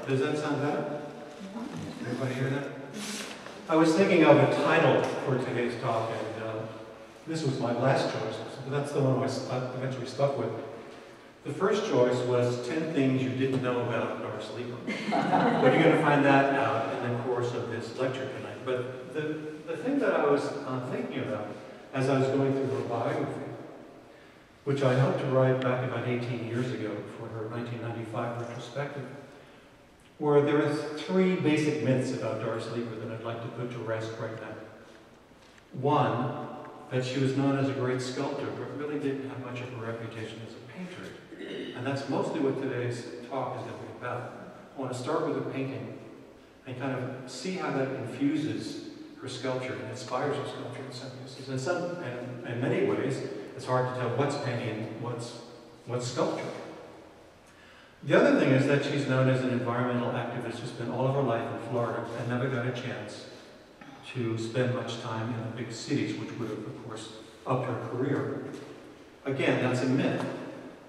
Does that sound better? Everybody hear that? I was thinking of a title for today's talk, and this was my last choice, but that's the one I eventually stuck with. The first choice was 10 things you didn't know about Doris Leeper. But you're going to find that out in the course of this lecture tonight. But the thing that I was thinking about as I was going through her biography, which I helped to write back about 18 years ago for her 1995 retrospective, where there are 3 basic myths about Doris Leeper that I'd like to put to rest right now. One, that she was known as a great sculptor, but really didn't have much of a reputation as a painter. And that's mostly what today's talk is going to be about. I want to start with a painting and kind of see how that infuses her sculpture and inspires her sculpture in some cases. And in many ways, it's hard to tell what's painting and what's sculpture. The other thing is that she's known as an environmental activist who spent all of her life in Florida and never got a chance to spend much time in the big cities, which would have, of course, upped her career. Again, that's a myth.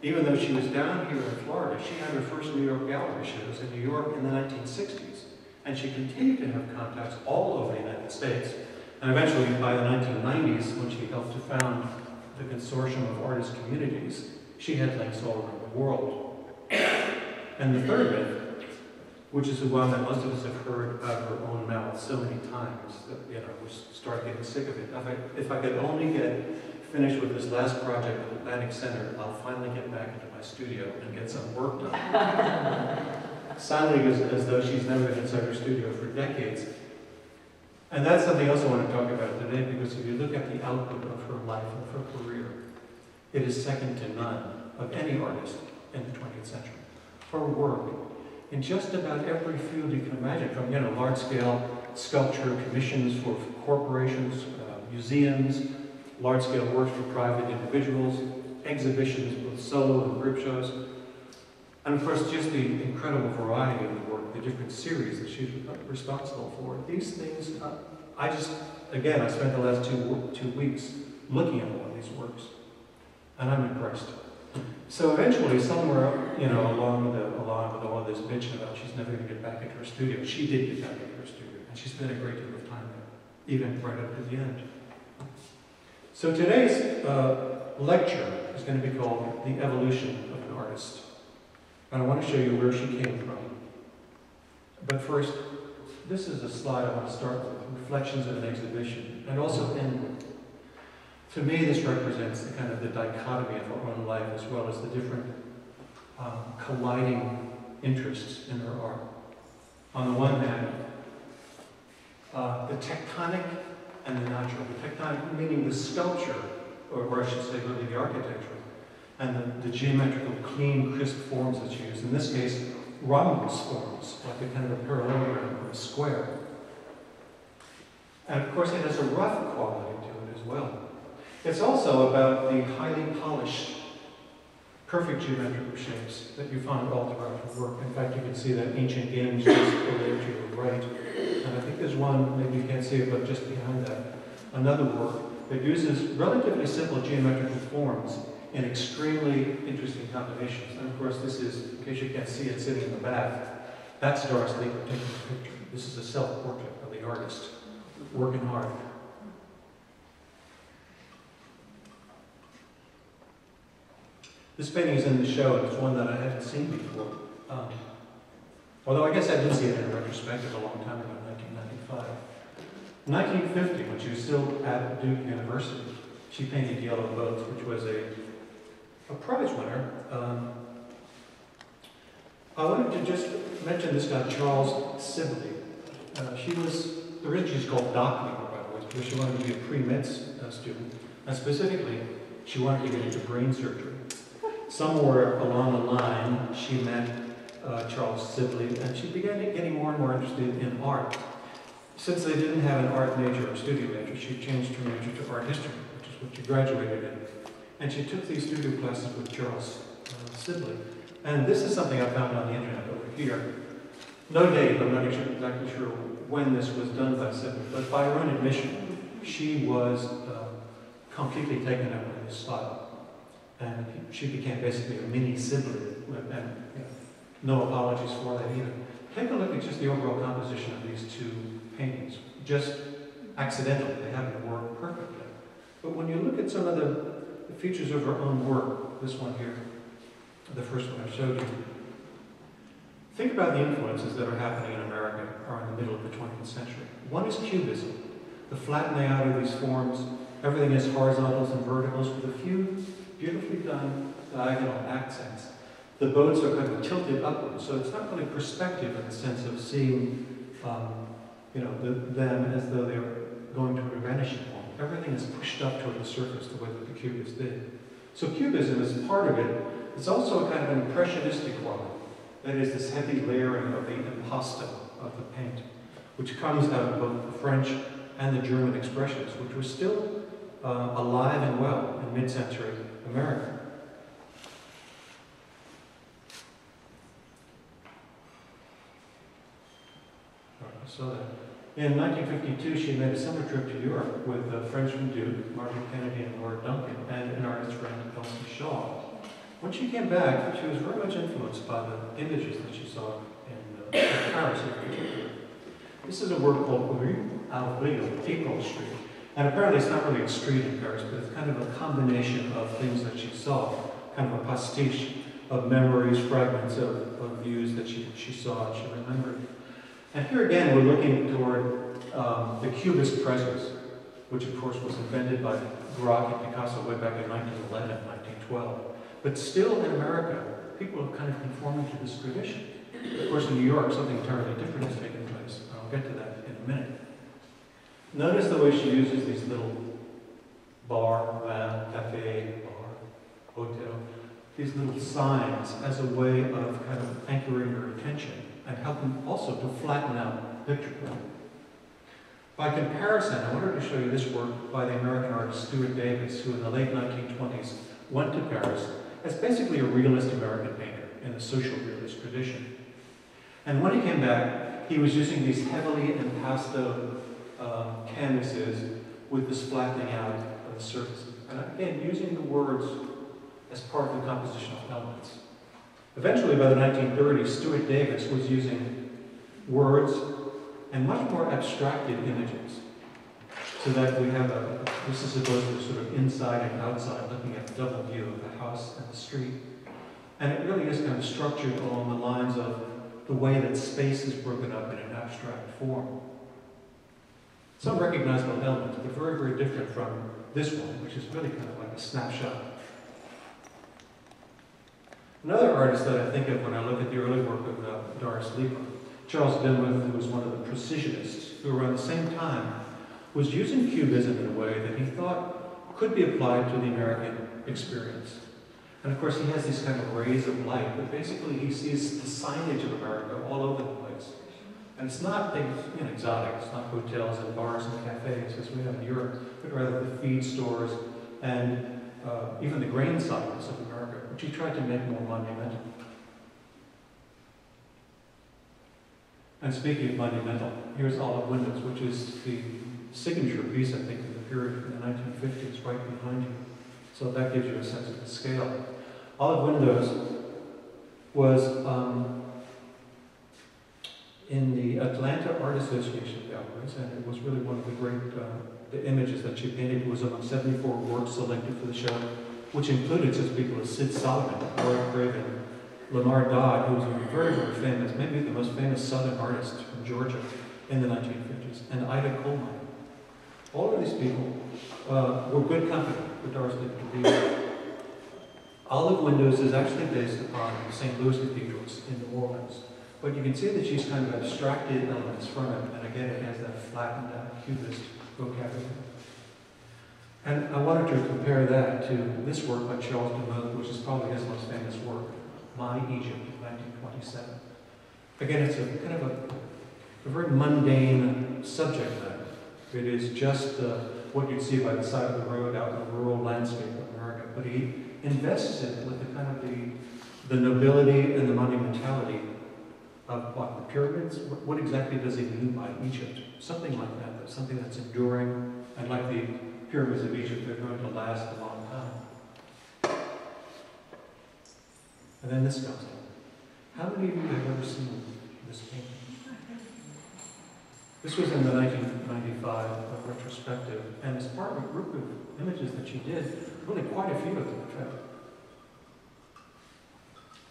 Even though she was down here in Florida, she had her first New York gallery shows in New York in the 1960s. And she continued to have contacts all over the United States. And eventually, by the 1990s, when she helped to found the Consortium of Artist Communities, she had links all over the world. And the third myth, which is the one that most of us have heard out of her own mouth so many times that, we start getting sick of it. If I could only get finished with this last project at Atlantic Center, I'll finally get back into my studio and get some work done. Sounding as though she's never been inside her studio for decades. And that's something else I want to talk about today, because if you look at the output of her life, of her career, it is second to none of any artist in the 20th century. Her work in just about every field you can imagine, from large-scale sculpture commissions for corporations, museums, large-scale works for private individuals, exhibitions, both solo and group shows, and of course just the incredible variety of the work, the different series that she's responsible for. These things, I spent the last two weeks looking at all of these works, and I'm impressed. So eventually, somewhere, along with all of this bitching about she's never going to get back into her studio, she did get back into her studio, and she spent a great deal of time there, even right up to the end. So today's lecture is going to be called The Evolution of an Artist. And I want to show you where she came from. But first, this is a slide I want to start with, reflections of an exhibition, and also end with. To me, this represents the kind of the dichotomy of her own life, as well as the different colliding interests in her art. On the one hand, the tectonic and the natural. The tectonic meaning the sculpture, or I should say really the architecture, and the geometrical, clean, crisp forms that she used. In this case, rhombus forms, like a kind of a parallelogram or a square. And of course, it has a rough quality to it as well. It's also about the highly polished, perfect geometrical shapes that you find all throughout her work. In fact, you can see that ancient games just over there to your right. And I think there's one, maybe you can't see it, but just behind that, another work that uses relatively simple geometrical forms in extremely interesting combinations. And of course, this is, in case you can't see it sitting in the back, that's Doris Leeper taking the picture. This is a self-portrait of the artist, working hard. This painting is in the show, and it's one that I hadn't seen before. Although I guess I did see it in a retrospective a long time ago, in 1995. In 1950, when she was still at Duke University, she painted Yellow Boats, which was a prize winner. I wanted to just mention this guy, Charles Sibley. She was, originally she's called Doc Leeper, by the way, because she wanted to be a pre-med student. And specifically, she wanted to get into brain surgery. Somewhere along the line, she met Charles Sibley, and she began getting more and more interested in art. Since they didn't have an art major or studio major, she changed her major to art history, which is what she graduated in. And she took these studio classes with Charles Sibley. And this is something I found on the internet over here. No date, I'm not exactly sure when this was done by Sibley, but by her own admission, she was completely taken out by his style. And she became basically a mini Sibley, and no apologies for that either. take a look at just the overall composition of these two paintings. Just accidentally, they happen to work perfectly. But when you look at some of the features of her own work, this one here, the first one I showed you, think about the influences that are happening in America or in the middle of the 20th century. One is Cubism, the flattening out of these forms. Everything is horizontals and verticals with a few beautifully done diagonal accents. The boats are kind of tilted upwards, so it's not really perspective in the sense of seeing them as though they're going toward a vanishing point. Everything is pushed up toward the surface the way that the Cubists did. So Cubism is part of it. It's also a kind of impressionistic quality. That is this heavy layering of the impasto of the paint, which comes out of both the French and the German expressionists, which were still alive and well in mid-century America. So that in 1952, she made a summer trip to Europe with a Frenchman Duke, Margaret Kennedy, and Lord Duncan, and an artist friend, Elsie Shaw. When she came back, she was very much influenced by the images that she saw in Paris in particular. This is a work called Rue Albers, April Street. And apparently it's not really a street in Paris, but it's kind of a combination of things that she saw, kind of a pastiche of memories, fragments of views that she saw and she remembered. And here again, we're looking toward the Cubist presence, which of course was invented by Grock and Picasso way back in 1911, 1912. But still in America, people are kind of conforming to this tradition. Of course, in New York, something entirely different has taken place. I'll get to that in a minute. Notice the way she uses these little bar, cafe, bar, hotel, these little signs as a way of kind of anchoring her attention and helping also to flatten out the picture. By comparison, I wanted to show you this work by the American artist Stuart Davis, who in the late 1920s went to Paris as basically a realist American painter in the social realist tradition. And when he came back, he was using these heavily impasto canvases with this flattening out of the surfaces. And again, using the words as part of the compositional elements. Eventually, by the 1930s, Stuart Davis was using words and much more abstracted images. So that we have this is supposed to be sort of inside and outside, looking at the double view of the house and the street. And it really is kind of structured along the lines of the way that space is broken up in an abstract form. Some recognizable elements, but very, very different from this one, which is really kind of like a snapshot. Another artist that I think of when I look at the early work of Doris Leeper, Charles Dinworth, who was one of the Precisionists, who around the same time was using Cubism in a way that he thought could be applied to the American experience. And of course he has these kind of rays of light, but basically he sees the signage of America all over the place. And it's not things exotic, it's not hotels and bars and cafes as we have in Europe, but rather the feed stores and even the grain silos of America, which he tried to make more monumental. And speaking of monumental, here's Olive Windows, which is the signature piece, I think, of the period from the 1950s, right behind you. So that gives you a sense of the scale. Olive Windows was in the Atlanta Art Association galleries, and it was really one of the great the images that she painted. It was among 74 works selected for the show, which included such people as Sid Solomon, Roy Craven, Lamar Dodd, who was a very, very famous, maybe the most famous Southern artist from Georgia in the 1950s, and Ida Coleman. All of these people were good company for Doris Leeper to be. Olive Windows is actually based upon the St. Louis cathedrals in New Orleans. But you can see that she's kind of abstracted elements from it, and again, it has that flattened out Cubist vocabulary. And I wanted to compare that to this work by Charles Dinworth, which is probably his most famous work, My Egypt, 1927. Again, it's a kind of a very mundane subject matter. It is just what you'd see by the side of the road out in the rural landscape of America. But he invests it with the kind of the nobility and the monumentality of what, the pyramids? What exactly does he mean by Egypt? Something like that, something that's enduring, and like the pyramids of Egypt, they're going to last a long time. And then this comes in. How many of you have ever seen this painting. This was in the 1995 retrospective, and as part of a group of images that she did, really quite a few of them, in fact.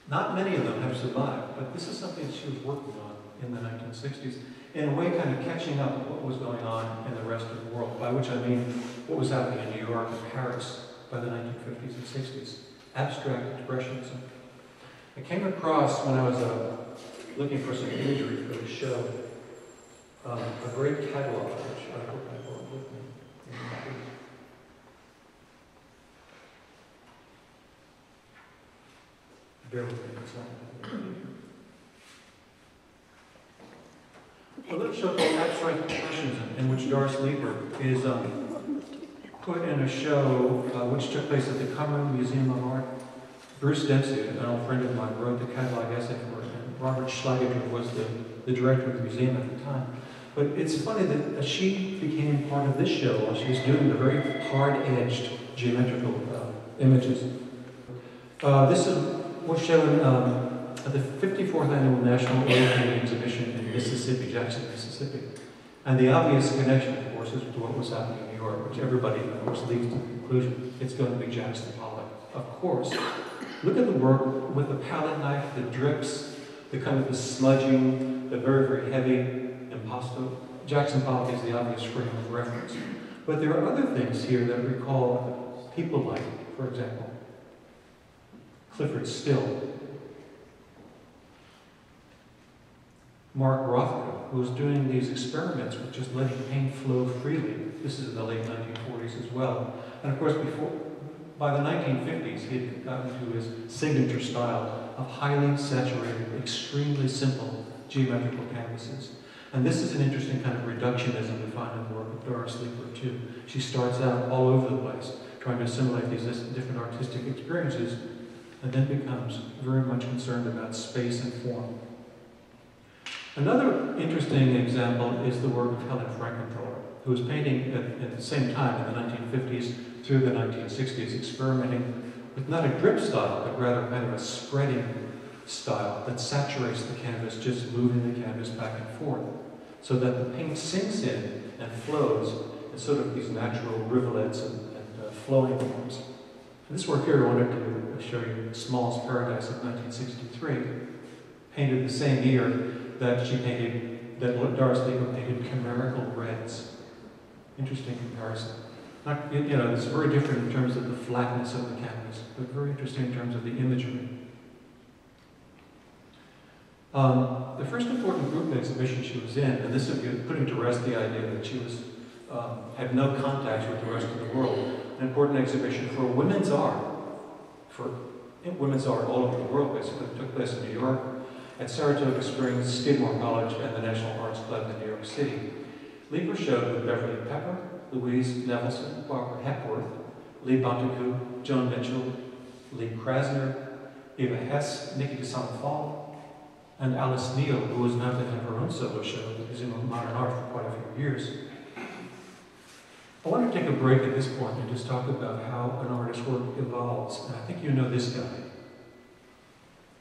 Not many of them have survived, but this is something that she was working on in the 1960s, in a way kind of catching up with what was going on in the rest of the world, by which I mean what was happening in New York and Paris by the 1950s and 60s. Abstract expressionism. I came across, when I was looking for some imagery for the show, a great catalog, which I hope I brought with me. Bear with me a second. A little show called Abstract Expressionism, in which Doris Leeper is put in a show which took place at the Cumberland Museum of Art. Bruce Dempsey, an old friend of mine, wrote the catalog essay for it, and Robert Schlager was the director of the museum at the time. But it's funny that she became part of this show while she was doing the very hard-edged geometrical images. This was shown at the 54th Annual National Oil Painting Exhibition in Mississippi, Jackson, Mississippi. And the obvious connection, of course, is to what was happening in New York, which everybody, of course, leads to the conclusion it's going to be Jackson Pollock. Of course. Look at the work with the palette knife, the drips, the kind of the smudging, the very, very heavy impasto. Jackson Pollock is the obvious frame of reference. But there are other things here that recall people like, for example, Clifford Still, Mark Rothko, who was doing these experiments with just letting paint flow freely. This is in the late 1940s as well. And of course, by the 1950s, he had gotten to his signature style of highly saturated, extremely simple geometrical canvases. And this is an interesting kind of reductionism we find in the work of Doris Leeper, too. She starts out all over the place, trying to assimilate these different artistic experiences, and then becomes very much concerned about space and form. Another interesting example is the work of Helen Frankenthaler, who was painting at the same time in the 1950s through the 1960s, experimenting with not a drip style, but rather kind of a spreading style that saturates the canvas, just moving the canvas back and forth, so that the paint sinks in and flows in sort of these natural rivulets and flowing forms. This work here I wanted to show you, Small's Paradise of 1963, painted the same year that she painted, that Doris Leeper painted Chimerical Reds. Interesting comparison. Not, you know, it's very different in terms of the flatness of the canvas, but very interesting in terms of the imagery. The first important group exhibition she was in, and this is putting to rest the idea that she was had no contact with the rest of the world, an important exhibition for women's art, all over the world, basically. It took place in New York, at Saratoga Springs, Skidmore College, and the National Arts Club in New York City. Leeper showed with Beverly Pepper, Louise Nevelson, Barbara Hepworth, Lee Bontekoe, Joan Mitchell, Lee Krasner, Eva Hess, Nikki de Saint-Phal, and Alice Neal, who was now to have her own solo show at the Museum of Modern Art for quite a few years. I want to take a break at this point and just talk about how an artist's work evolves. And I think you know this guy,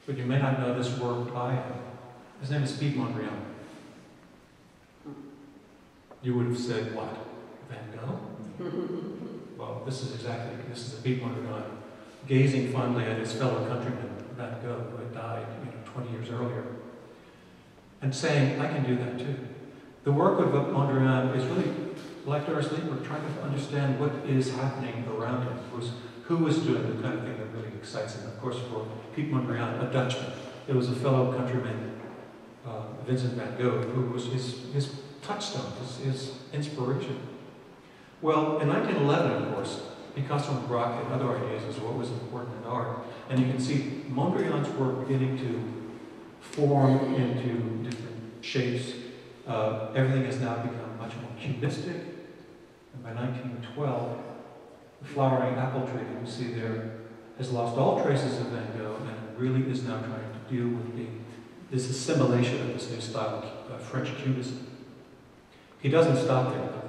but you may not know this work by him. His name is Piet Mondrian. You would have said, what? Van Gogh? Well, this is a Piet Mondrian gazing fondly at his fellow countryman, Van Gogh, who had died 20 years earlier, and saying, I can do that too. The work of Mondrian is really, like Doris Leeper, trying to understand what is happening around him, who was doing the kind of thing that really excites him. Of course, for Piet Mondrian, a Dutchman, it was a fellow countryman, Vincent van Gogh, who was his touchstone, his inspiration. Well, in 1911, of course, Picasso and Braque had other ideas as to what was important in art. And you can see Mondrian's work beginning to form into different shapes. Everything has now become much more cubistic. And by 1912, the flowering apple tree that you see there has lost all traces of Van Gogh and really is now trying to deal with this assimilation of this new style of French cubism. He doesn't stop there, though.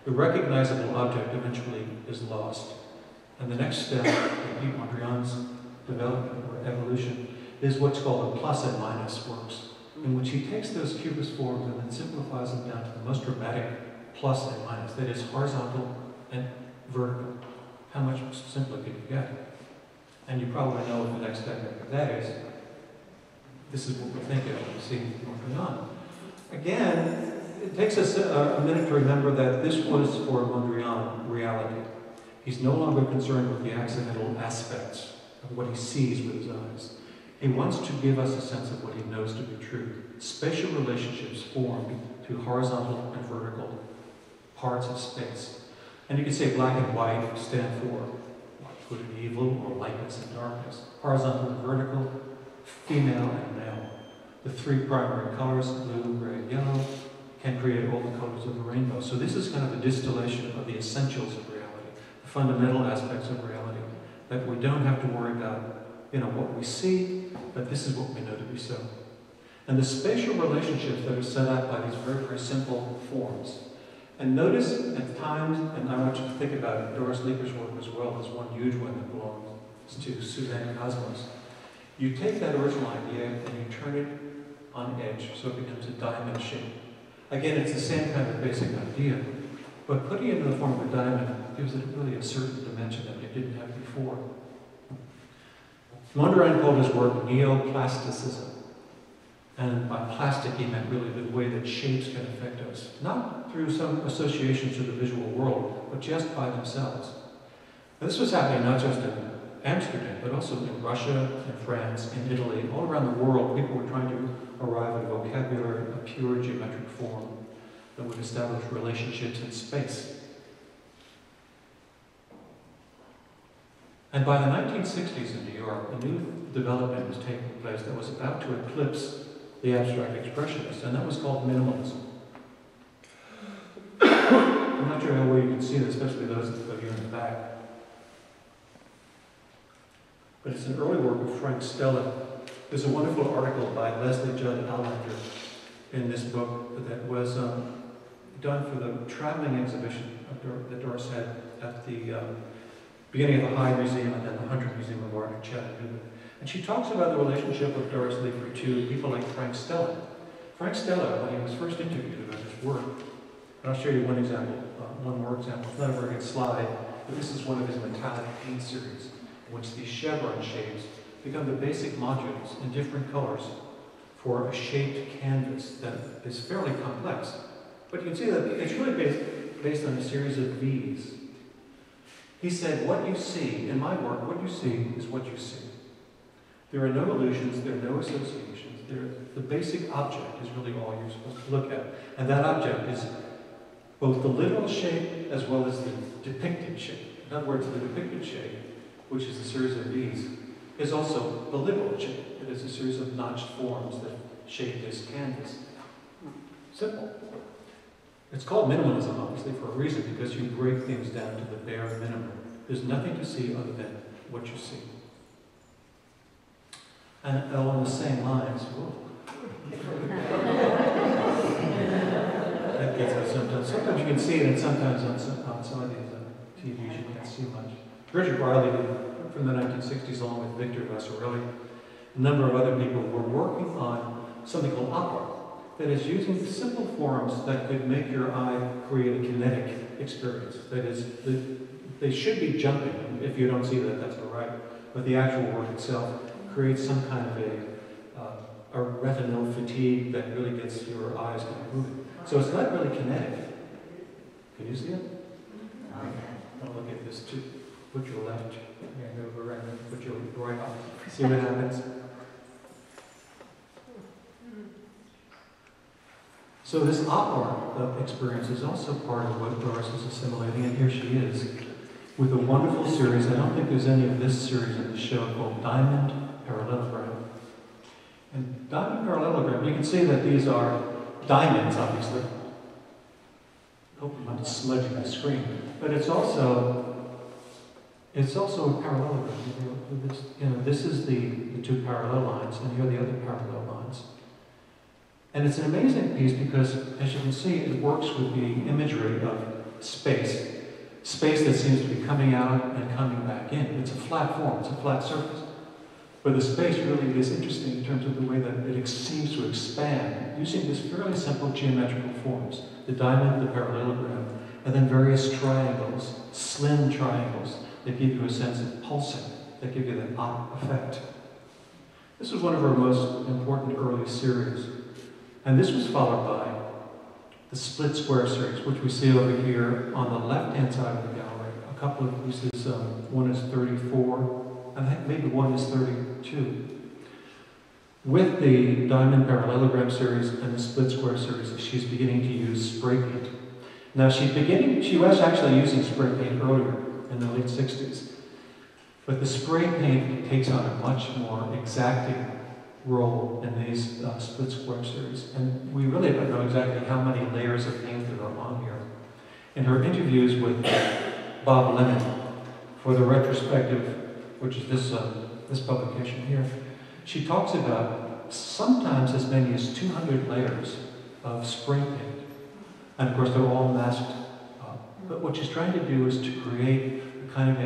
The recognizable object eventually is lost. And the next step in Piet Mondrian's development or evolution is what's called the plus and minus works. in which he takes those cubist forms and then simplifies them down to the most dramatic plus and minus, that is horizontal and vertical. How much simpler could you get? And you probably know what the next technique of that is. This is what we're thinking of when we see Mondrian. Again, it takes us a minute to remember that this was for Mondrian reality. He's no longer concerned with the accidental aspects of what he sees with his eyes. He wants to give us a sense of what he knows to be true. Spatial relationships formed through horizontal and vertical parts of space. And you can say black and white stand for good and evil, or lightness and darkness. Horizontal and vertical, female and male. The three primary colors, blue, gray, yellow, can create all the colors of the rainbow. So this is kind of a distillation of the essentials of reality, the fundamental aspects of reality, that we don't have to worry about, what we see, but this is what we know to be so. And the spatial relationships that are set up by these very, very simple forms. And notice at times, and I want you to think about Doris Leeper's work as well, there's one huge one that belongs to Suzanne Cosmos. You take that original idea and you turn it on edge, so it becomes a diamond shape. Again, it's the same kind of basic idea, but putting it in the form of a diamond gives it really a certain dimension that it didn't have before. Mondrian called his work neoplasticism. And by plastic, he meant really the way that shapes can affect us. Not through some associations to the visual world, but just by themselves. And this was happening not just in Amsterdam, but also in Russia, in France, in Italy, all around the world. People were trying to arrive at a vocabulary, a pure geometric form that would establish relationships in space. And by the 1960s in New York, a new development was taking place that was about to eclipse the abstract expressionists, and that was called minimalism. I'm not sure how well you can see this, especially those of you in the back. But it's an early work of Frank Stella. There's a wonderful article by Leslie Judd in this book that was done for the traveling exhibition that Doris had at the beginning of the Hyde Museum and then the Hunter Museum of Art in Chattanooga. And she talks about the relationship of Doris Leeper to people like Frank Stella. Frank Stella, when he was first interviewed about his work, and I'll show you one example, one more example. It's not a very good slide, but this is one of his metallic paint series, in which these chevron shapes become the basic modules in different colors for a shaped canvas that is fairly complex. But you can see that it's really based on a series of V's. He said, what you see, in my work, what you see is what you see. There are no illusions, there are no associations. The basic object is really all you're supposed to look at. And that object is both the literal shape as well as the depicted shape. In other words, the depicted shape, which is a series of V's, is also the literal shape. It is a series of notched forms that shape this canvas. Simple. It's called minimalism, obviously, for a reason, because you break things down to the bare minimum. There's nothing to see other than what you see. And along the same lines, that gets us sometimes. Sometimes you can see it, and sometimes on some of these TVs you can't see much. Bridget Riley, from the 1960s, along with Victor Vasarely, a number of other people were working on something called opera, that is using simple forms that could make your eye create a kinetic experience. That is, they should be jumping. If you don't see that, that's all right. But the actual work itself creates some kind of a retinal fatigue that really gets your eyes kind of moving. So it's not really kinetic. Can you see it? Don't look at this too. Put your left hand over and put your right on. See what happens? So this opera experience is also part of what Doris is assimilating, and here she is, with a wonderful series. I don't think there's any of this series in the show, called Diamond Parallelogram. And Diamond Parallelogram, you can see that these are diamonds, obviously. I hope I'm not smudging the screen. But it's also a parallelogram. This is the two parallel lines, and here are the other parallel lines. And it's an amazing piece because, as you can see, it works with the imagery of space. Space that seems to be coming out and coming back in. It's a flat form, it's a flat surface. But the space really is interesting in terms of the way that it seems to expand using these fairly simple geometrical forms, the diamond, the parallelogram, and then various triangles, slim triangles, that give you a sense of pulsing, that give you that op effect. This was one of her most important early series. And this was followed by the split square series, which we see over here on the left-hand side of the gallery. A couple of pieces, one is 34, I think maybe one is 32. With the diamond parallelogram series and the split square series, she's beginning to use spray paint. Now she was actually using spray paint earlier in the late 60s. But the spray paint takes on a much more exacting role in these split square series. And we really don't know exactly how many layers of paint there are on here. In her interviews with Bob Lemon for the retrospective, which is this publication here, she talks about sometimes as many as 200 layers of spray paint. And of course, they're all masked up. But what she's trying to do is to create kind of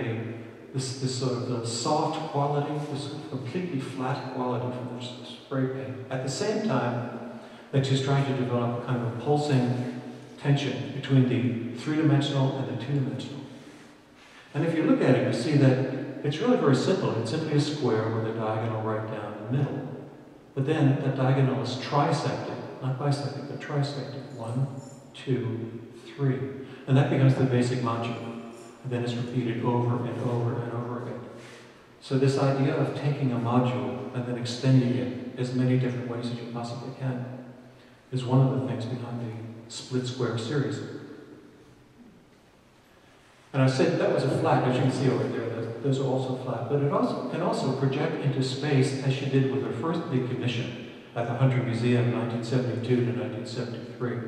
this sort of the soft quality, this completely flat quality from the spray paint. At the same time that she's trying to develop a kind of a pulsing tension between the three-dimensional and the two-dimensional. And if you look at it, you see that it's really very simple. It's simply a square with a diagonal right down the middle. But then that diagonal is trisected, not bisected, but trisected. 1, 2, 3. And that becomes the basic module. And then it's repeated over and over and over again. So this idea of taking a module and then extending it as many different ways as you possibly can is one of the things behind the split square series. And I said that was a flat, as you can see over there, those are also flat, but it also can also project into space as she did with her first big commission at the Hunter Museum, 1972 to 1973.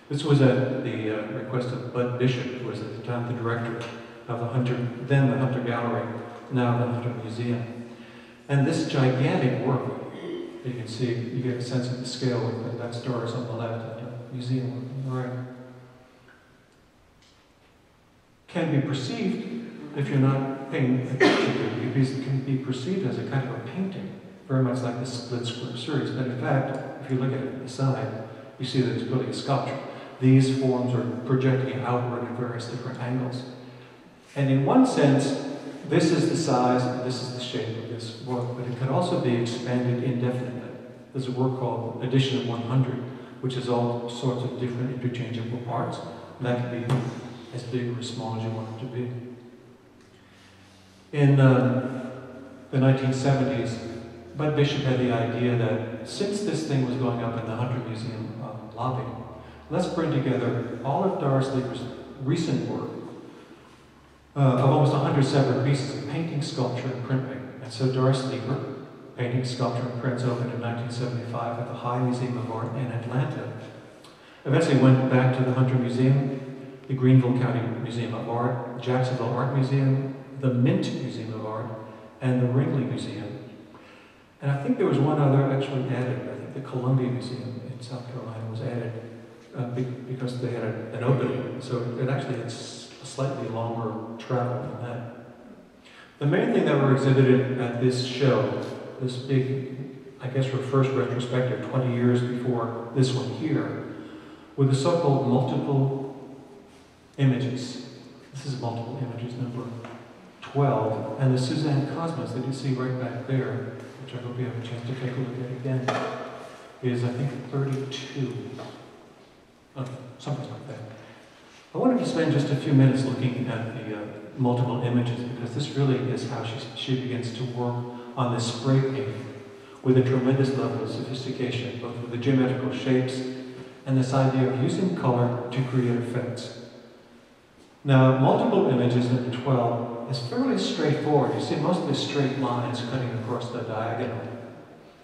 This was at the request of Bud Bishop, who was at the time the director of the Hunter, then the Hunter Gallery, now the Hunter Museum. And this gigantic work, you can see, you get a sense of the scale with that Doris on the left and the museum on the right. Can be perceived, if you're not paying attention to it, it can be perceived as a kind of a painting, very much like the split square series. But in fact, if you look at it from the side, you see that it's really a sculpture. These forms are projecting outward at various different angles. And in one sense, this is the size and this is the shape of this work, but it can also be expanded indefinitely. There's a work called Edition of 100, which is all sorts of different interchangeable parts. And that can be as big or as small as you want it to be. In the 1970s, Bud Bishop had the idea that since this thing was going up in the Hunter Museum lobby, let's bring together all of Doris Leeper's recent work of almost 100 separate pieces of painting, sculpture, and printmaking. And so Doris Leeper, painting, sculpture, and prints, opened in 1975 at the High Museum of Art in Atlanta. Eventually went back to the Hunter Museum, the Greenville County Museum of Art, Jacksonville Art Museum, the Mint Museum of Art, and the Ringley Museum. And I think there was one other actually added. I think the Columbia Museum in South Carolina was added because they had an opening. So it actually had a slightly longer travel than that. The main thing that were exhibited at this show, this big, I guess her first retrospective 20 years before this one here, were the so-called multiple images. This is multiple images number 12, and the Suzanne Cosmos that you see right back there, which I hope you have a chance to take a look at again, is I think 32. Something like that. I wanted to spend just a few minutes looking at the multiple images because this really is how she begins to work on this spray painting with a tremendous level of sophistication, both with the geometrical shapes and this idea of using color to create effects. Now, multiple images in 12 is fairly straightforward. You see mostly straight lines cutting across the diagonal,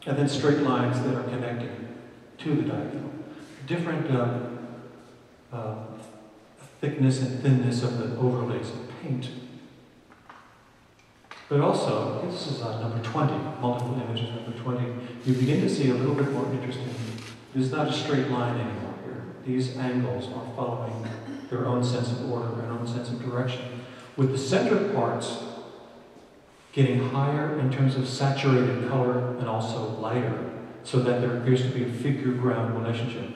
and then straight lines that are connecting to the diagonal. Different thickness and thinness of the overlays of paint. But also, this is number 20, multiple images number 20, you begin to see a little bit more interesting. This is not a straight line anymore here. These angles are following their own sense of order, their own sense of direction, with the center parts getting higher in terms of saturated color and also lighter. so that there appears to be a figure-ground relationship.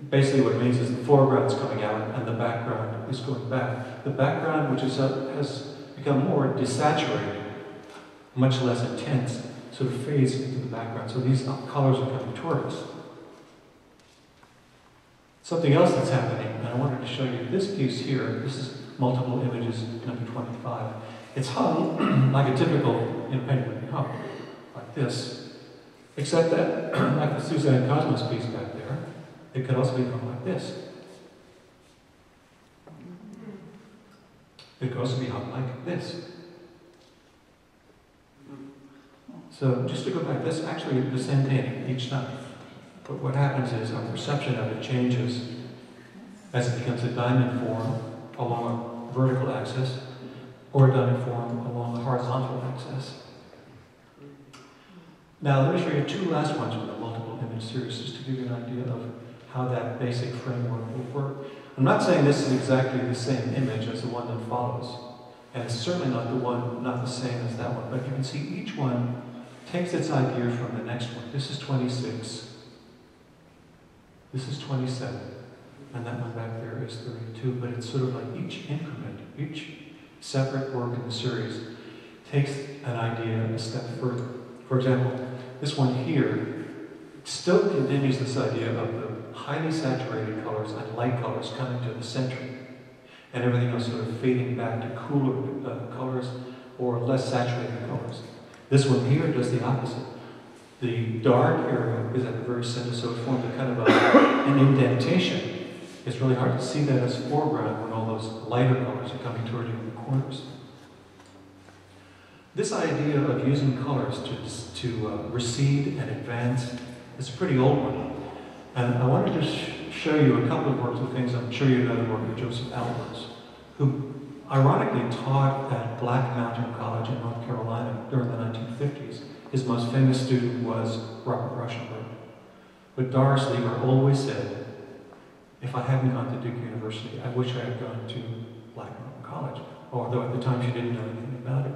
Basically what it means is the foreground is coming out and the background is going back. The background, which has become more desaturated, much less intense, sort of fades into the background. So these colors are coming toward us. Something else that's happening, and I wanted to show you this piece here. This is multiple images, number 25. It's hung like a typical painting would be hung, like this. Except that, like the Suzanne Cosmos piece back there, it could also be hung like this. It could also be hung like this. So just to go back, this actually the same painting each time. But what happens is our perception of it changes as it becomes a diamond form along a vertical axis or a diamond form along a horizontal axis. Now let me show you two last ones from the multiple image series just to give you an idea of how that basic framework will work. I'm not saying this is exactly the same image as the one that follows. And it's certainly not the same as that one. But you can see each one takes its idea from the next one. This is 26. This is 27. And that one back there is 32. But it's sort of like each increment, each separate work in the series takes an idea a step further. For example, this one here still continues this idea of the highly saturated colors and light colors coming to the center, and everything else sort of fading back to cooler colors or less saturated colors. This one here does the opposite. The dark area is at the very center, so it forms a kind of an indentation. It's really hard to see that as foreground when all those lighter colors are coming toward you in the corners. This idea of using colors to recede and advance is a pretty old one. And I wanted to show you a couple of works of things. I'm sure you know the work of Joseph Albers, who ironically taught at Black Mountain College in North Carolina during the 1950s. His most famous student was Robert Rauschenberg. But Doris Leeper always said, if I hadn't gone to Duke University, I wish I had gone to Black Mountain College, although at the time she didn't know anything about it.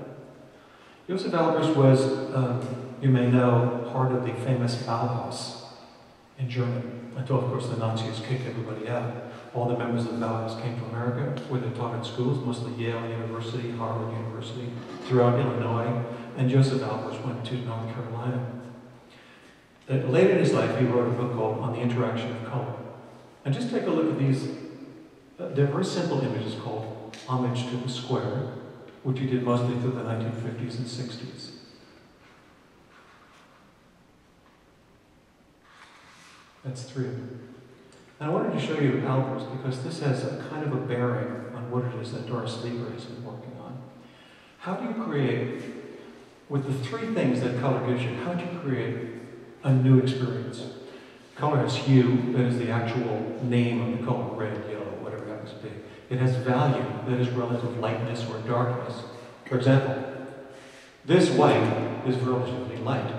Joseph Albers was, you may know, part of the famous Bauhaus in Germany, until, of course, the Nazis kicked everybody out. All the members of the Bauhaus came to America, where they taught at schools, mostly Yale University, Harvard University, throughout Illinois, and Joseph Albers went to North Carolina. Later in his life, he wrote a book called On the Interaction of Color. And just take a look at these. They're very simple images called Homage to the Square, which he did mostly through the 1950s and 60s. That's three of them. And I wanted to show you Albers because this has a kind of a bearing on what it is that Doris Leeper has been working on. How do you create, with the three things that color gives you, how do you create a new experience? Color has hue, that is the actual name of the color, red, yellow, whatever it happens to be. It has value, that is relative lightness or darkness. For example, this white is relatively light.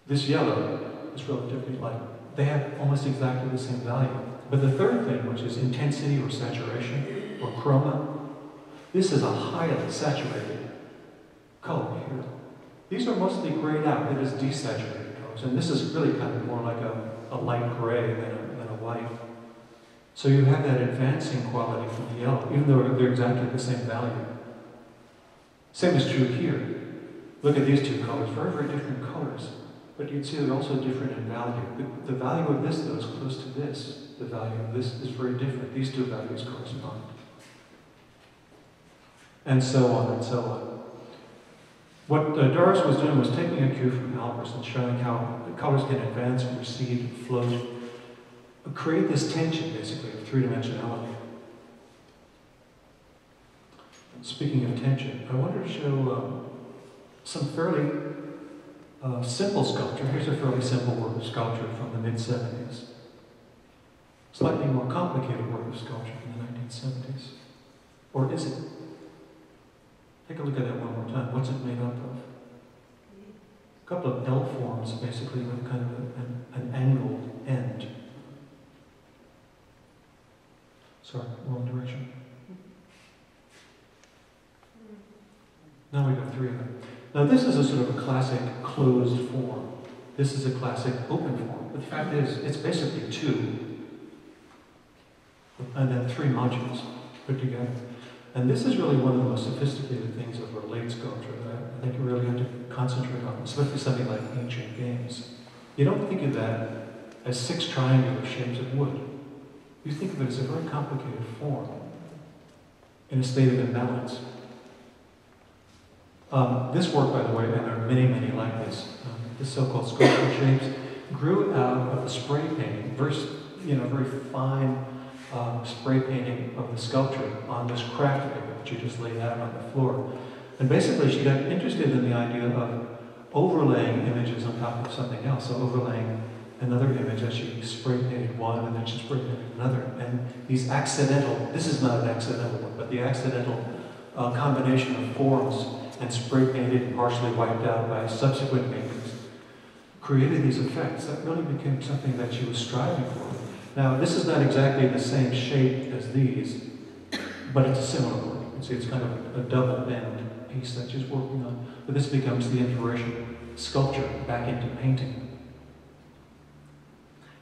This yellow is relatively light. They have almost exactly the same value. But the third thing, which is intensity or saturation or chroma, this is a highly saturated color here. These are mostly grayed out, that is desaturated colors. And this is really kind of more like a light gray than a white. So you have that advancing quality from the yellow, even though they're exactly the same value. Same is true here. Look at these two colors, very, very different colors. But you'd see they're also different in value. The value of this, though, is close to this. The value of this is very different. These two values correspond. And so on and so on. What Doris was doing was taking a cue from Albers and showing how the colors can advance and recede and float. Create this tension, basically, of three-dimensionality. Speaking of tension, I wanted to show some fairly simple sculpture. Here's a fairly simple work of sculpture from the mid-70s. Slightly more complicated work of sculpture from the 1970s. Or is it? Take a look at that one more time. What's it made up of? A couple of L forms, basically, with kind of an angled end. Sorry, wrong direction. Now we've got three of them. Now this is a sort of a classic closed form. This is a classic open form. But the fact is, it's basically two, and then three modules put together. And this is really one of the most sophisticated things of her late sculpture that I think you really have to concentrate on, especially something like ancient games. You don't think of that as 6 triangular shapes of wood. You think of it as a very complicated form in a state of imbalance. This work, by the way, and there are many, many like this, the so-called sculptural shapes, grew out of the spray painting, very fine spray painting of the sculpture on this craft paper that she just laid out on the floor. And basically she got interested in the idea of overlaying images on top of something else, so overlaying another image as she spray painted one and then she spray painted another. And these accidental, this is not an accidental one, but the accidental combination of forms and spray painted and partially wiped out by subsequent paintings created these effects that really became something that she was striving for. Now, this is not exactly the same shape as these, but it's a similar one. You can see it's kind of a double bend piece that she's working on. But this becomes the inspiration sculpture back into painting.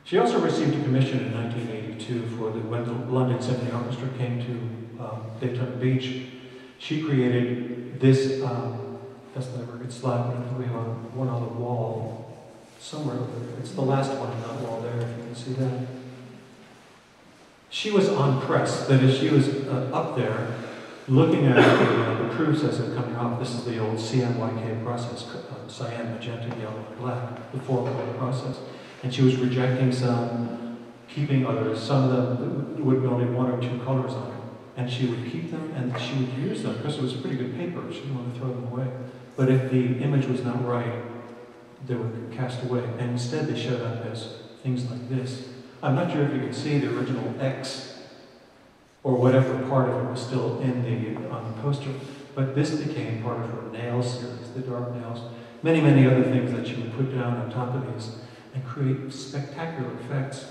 She also received a commission in 1982 for when the London Symphony Orchestra came to Daytona Beach. She created this, that's not a very good slide, but we have one on the wall somewhere over there. It's the last one on that wall there, if you can see that. She was on press, that is, she was up there looking at the proofs as they're coming off. This is the old CMYK process, cyan, magenta, yellow, and black, the 4-color process. And she was rejecting some, keeping others. Some of them would be only 1 or 2 colors on it. And she would keep them and she would use them because it was pretty good paper. She didn't want to throw them away. But if the image was not right, they were cast away. And instead they showed up as things like this. I'm not sure if you can see the original X or whatever part of it was still on the poster, but this became part of her nail series, the dark nails. Many, many other things that she would put down on top of these and create spectacular effects.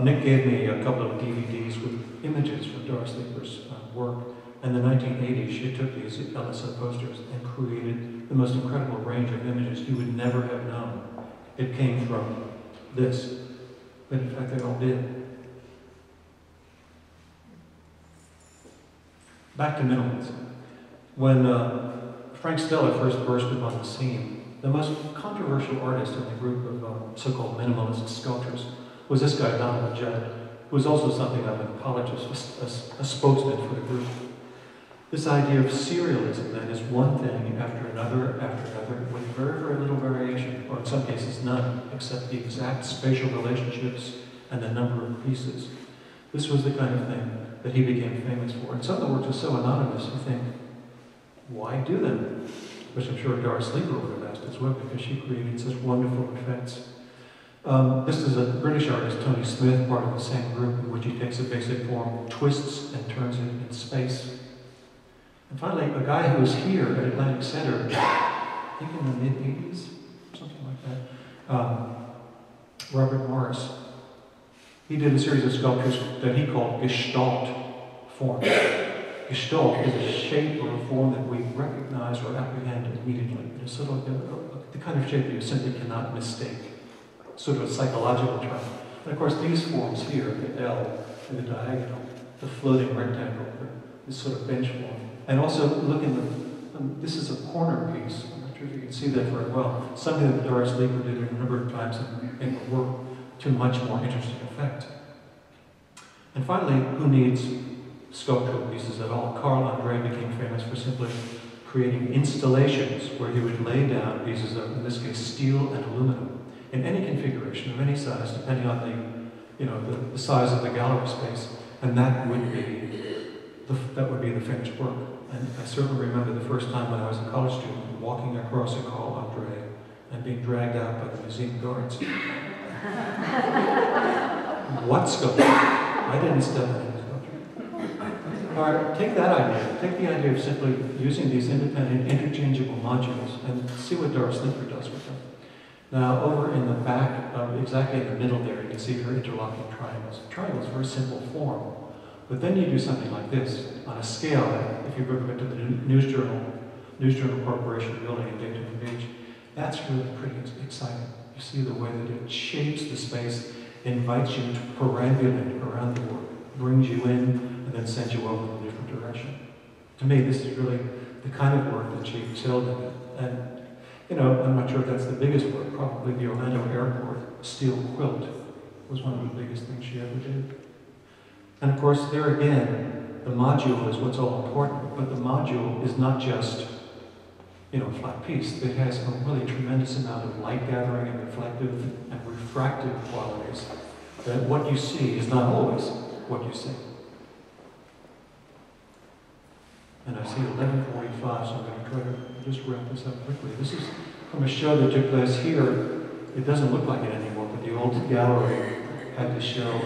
Nick gave me a couple of DVDs with images from Doris Leeper's work. In the 1980s, she took these LSO posters and created the most incredible range of images you would never have known. It came from this. But in fact, they all did. Back to minimalism. When Frank Stella first burst upon the scene, the most controversial artist in the group of so-called minimalist sculptors was this guy, Judd, who was also something of an apologist, a spokesman for the group. This idea of serialism, that is one thing after another, with very, very little variation, or in some cases none, except the exact spatial relationships and the number of pieces. This was the kind of thing that he became famous for. And some of the works are so anonymous, you think, why do them? Which I'm sure Doris Leeper would have asked as well, because she created such wonderful effects. This is a British artist, Tony Smith, part of the same group, in which he takes a basic form, twists and turns it in space. And finally, a guy who was here at Atlantic Center, I think in the mid-80s, something like that, Robert Morris. He did a series of sculptures that he called Gestalt forms. Gestalt is a shape or a form that we recognize or apprehend immediately. It is sort of the kind of shape that you simply cannot mistake. Sort of a psychological term. And of course, these forms here, the L and the diagonal, the floating rectangle, this sort of bench form. And also, look in the, this is a corner piece. I'm not sure if you can see that very well. Something that Doris Leeper did a number of times in her work to much more interesting effect. And finally, who needs sculptural pieces at all? Carl Andre became famous for simply creating installations where he would lay down pieces of, in this case, steel and aluminum, in any configuration of any size, depending on the size of the gallery space, and that would be the finished work. And I certainly remember the first time when I was a college student walking across a Carl Andre and being dragged out by the museum guards. What sculpture? I didn't step in any sculpture. All right, take that idea. Take the idea of simply using these independent, interchangeable modules and see what Doris Leeper does with them. Now, over in the back, exactly in the middle there, you can see her interlocking triangles. Triangles are a very simple form. But then you do something like this, on a scale that, if you've ever been to the news journal News Journal Corporation building in Daytona Beach. That's really pretty exciting. You see the way that it shapes the space, invites you to perambulate around the work, brings you in, and then sends you over in a different direction. To me, this is really the kind of work that she excelled in. And, you know, I'm not sure if that's the biggest work, probably the Orlando Airport steel quilt was one of the biggest things she ever did. And of course, there again, the module is what's all important, but the module is not just, you know, a flat piece. It has a really tremendous amount of light gathering and reflective and refractive qualities that what you see is not always what you see. And I see 11:45, so I'm going to try to just wrap this up quickly. This is from a show that took place here. It doesn't look like it anymore, but the old gallery had the show.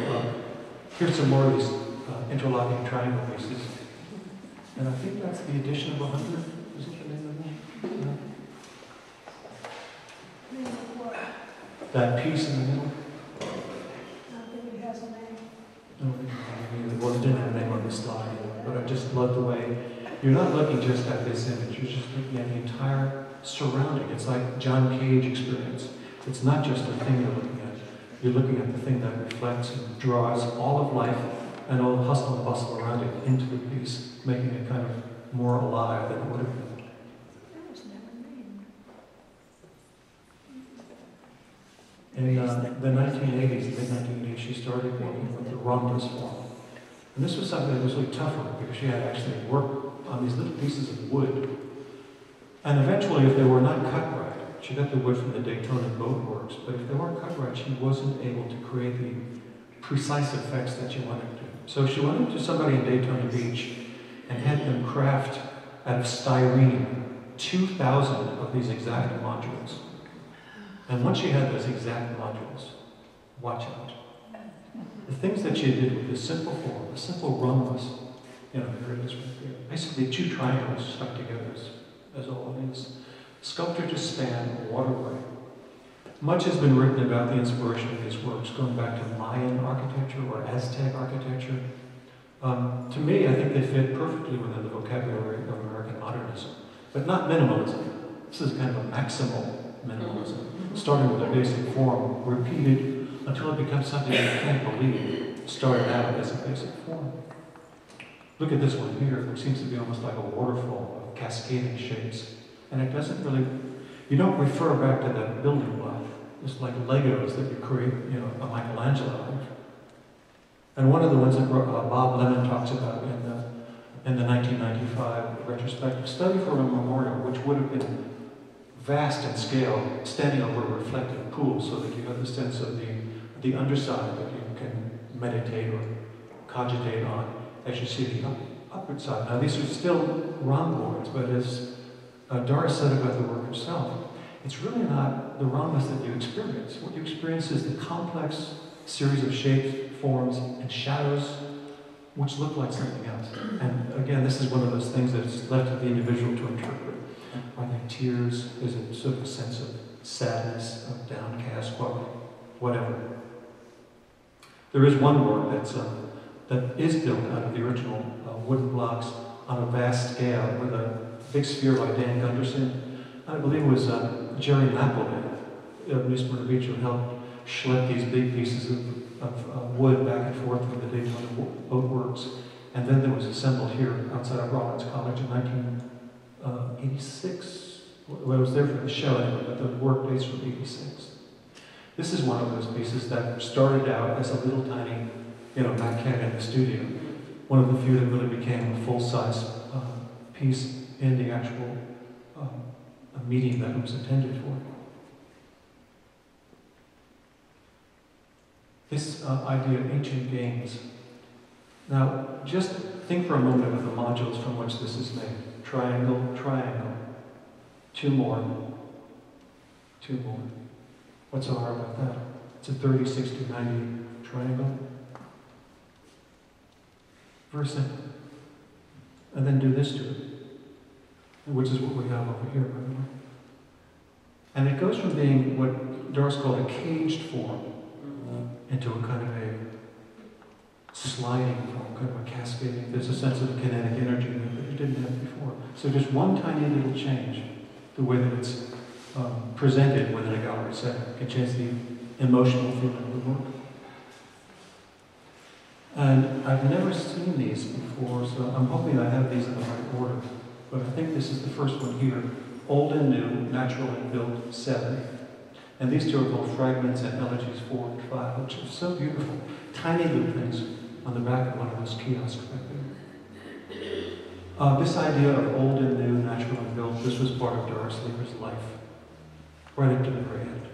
Here's some more of these interlocking triangle pieces. And I think that's the edition of 100. Is it the name of that? No. That piece in the middle? I think it has a name. No, well, it didn't have a name on the slide either, but I just love the way you're not looking just at this image, you're just looking at the entire surrounding. It's like John Cage experience. It's not just the thing you're looking at. You're looking at the thing that reflects and draws all of life and all the hustle and bustle around it into the piece, making it kind of more alive than it would have been. That was never named. In the 1980s, mid-1980s, she started working with the rhombus form. And this was something that was really tougher because she had to actually work on these little pieces of wood. And eventually, if they were not cut right, she got the wood from the Daytona Boat Works, but if they weren't cut right, she wasn't able to create the precise effects that she wanted to. So she went to somebody in Daytona Beach and had them craft out of styrene 2,000 of these exact modules. And once she had those exact modules, watch out. The things that she did with this simple form, a simple rhombus, you know, here it is right there. Basically, two triangles stuck together as all it is. Sculptor to span a waterway. Much has been written about the inspiration of these works, going back to Mayan architecture or Aztec architecture. To me, I think they fit perfectly within the vocabulary of American modernism, but not minimalism. This is kind of a maximal minimalism, starting with a basic form, repeated until it becomes something you can't believe started out as a basic form. Look at this one here, which seems to be almost like a waterfall of cascading shapes. And it doesn't really, you don't refer back to that building block. It's like Legos that you create, you know, a Michelangelo. And one of the ones that Bob Lemon talks about in the 1995 retrospective study for a memorial, which would have been vast in scale, standing over a reflective pool so that you have the sense of the underside that you can meditate or cogitate on as you see the upward side. Now these are still rhomboids, but as Doris said about the work herself, it's really not the rhombus that you experience. What you experience is the complex series of shapes, forms, and shadows which look like something else. And again, this is one of those things that's left to the individual to interpret. Are they tears? Is it sort of a sense of sadness, of downcast quality? Whatever. There is one work that is built out of the original wooden blocks on a vast scale with a big sphere by Dan Gunderson. I believe it was Jerry Appleby of New Smyrna Beach who helped schlep these big pieces of wood back and forth from the Daytona Boat Works. And then there was assembled here outside of Rollins College in 1986. Well, I was there for the show anyway, but the work dates from 86. This is one of those pieces that started out as a little tiny, you know, maquette in the studio. One of the few that really became a full-size piece in the actual meeting that it was intended for. This idea of ancient games. Now, just think for a moment of the modules from which this is made. Triangle, triangle. Two more. Two more. What's so hard about that? It's a 30, 60, 90 triangle. Very simple. And then do this to it, which is what we have over here, by the way. And it goes from being what Doris called a caged form into a kind of a sliding form, kind of a cascading. There's a sense of kinetic energy that didn't have before. So just one tiny little change, the way that it's presented within a gallery setting, can change the emotional feeling of the work. And I've never seen these before, so I'm hoping I have these in the right order. But I think this is the first one here. Old and New, Natural and Built 7. And these two are called Fragments and Elegies 4 and 5, which are so beautiful. Tiny little things on the back of one of those kiosks back there. This idea of old and new, natural and built, this was part of Doris Leeper's life, right up to the very end.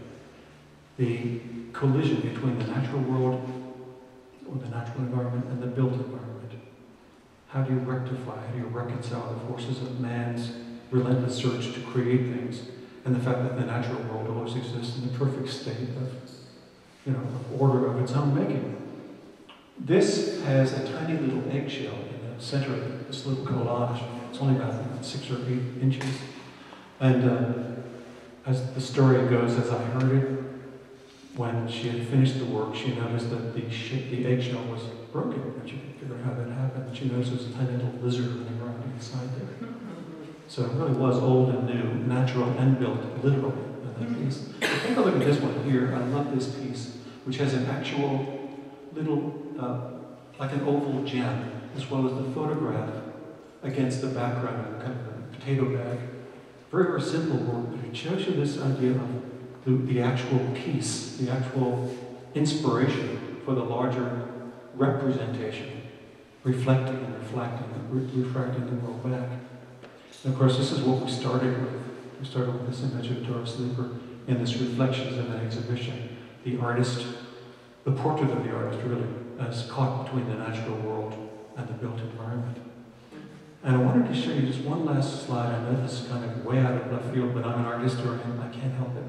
The collision between the natural world, or the natural environment, and the built environment. How do you rectify, how do you reconcile the forces of man's relentless search to create things, and the fact that the natural world always exists in a perfect state of order of its own making. This has a tiny little eggshell in the center of this little collage. It's only about 6 or 8 inches. And as the story goes, as I heard it, when she had finished the work, she noticed that the eggshell was broken, and she couldn't figure out how that happened. She noticed there was a tiny little lizard running around inside there. So it really was old and new, natural and built, literally, in that piece. But take a look at this one here. I love this piece, which has an actual little, like an oval gem, as well as the photograph against the background of kind of a potato bag. Very, very simple work, but it shows you this idea of the actual piece, the actual inspiration for the larger representation, reflecting and refracting the world back. And of course, this is what we started with. We started with this image of Doris Leeper in this Reflections of an exhibition. The artist, the portrait of the artist, really, as caught between the natural world and the built environment. And I wanted to show you just one last slide. I know this is kind of way out of left field, but I'm an art historian, I can't help it.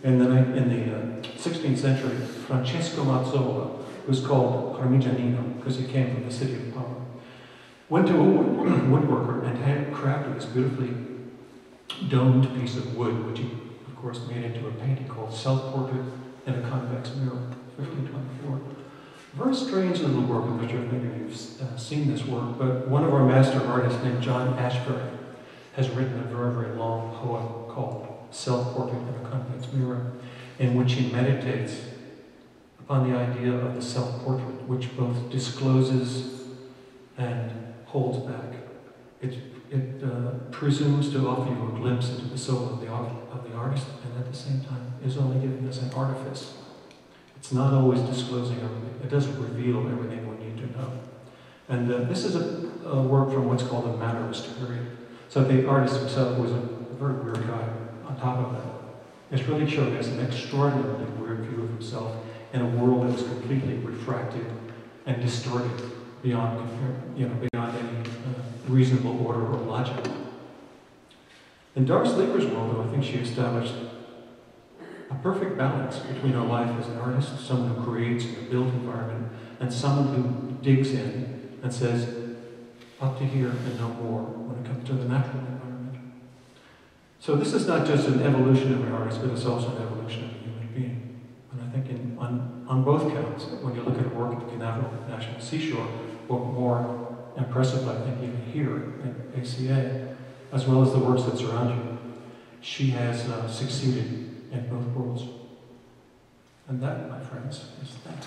And then in the 16th century, Francesco Mazzola, who was called Parmigianino, because he came from the city of Parma, went to a woodworker and handcrafted this beautifully domed piece of wood, which he, of course, made into a painting called Soll-Portrait in a Convex mirror, 1524. Very strange little work. I'm not sure if maybe you've seen this work, but one of our master artists named John Ashbery has written a very, very long poem called Self-Portrait in a Convex Mirror, in which he meditates upon the idea of the self-portrait, which both discloses and holds back. It presumes to offer you a glimpse into the soul of the artist, and at the same time is only giving us an artifice. It's not always disclosing everything. It doesn't reveal everything we need to know. And this is a work from what's called the Mannerist period. So the artist himself was a very weird guy on top of that. It's really showing us an extraordinarily weird view of himself in a world that was completely refracted and distorted beyond any reasonable order or logic. In Doris Leeper's world, though, I think she established a perfect balance between her life as an artist, someone who creates in a built environment, and someone who digs in and says, up to here and no more when it comes to the natural environment. So this is not just an evolution of an artist, but it's also an evolution of a human being. And I think on both counts, when you look at her work at the National Seashore, or more impressive, I think, even here at ACA, as well as the works that surround you, she has succeeded in both worlds. And that, my friends, is that.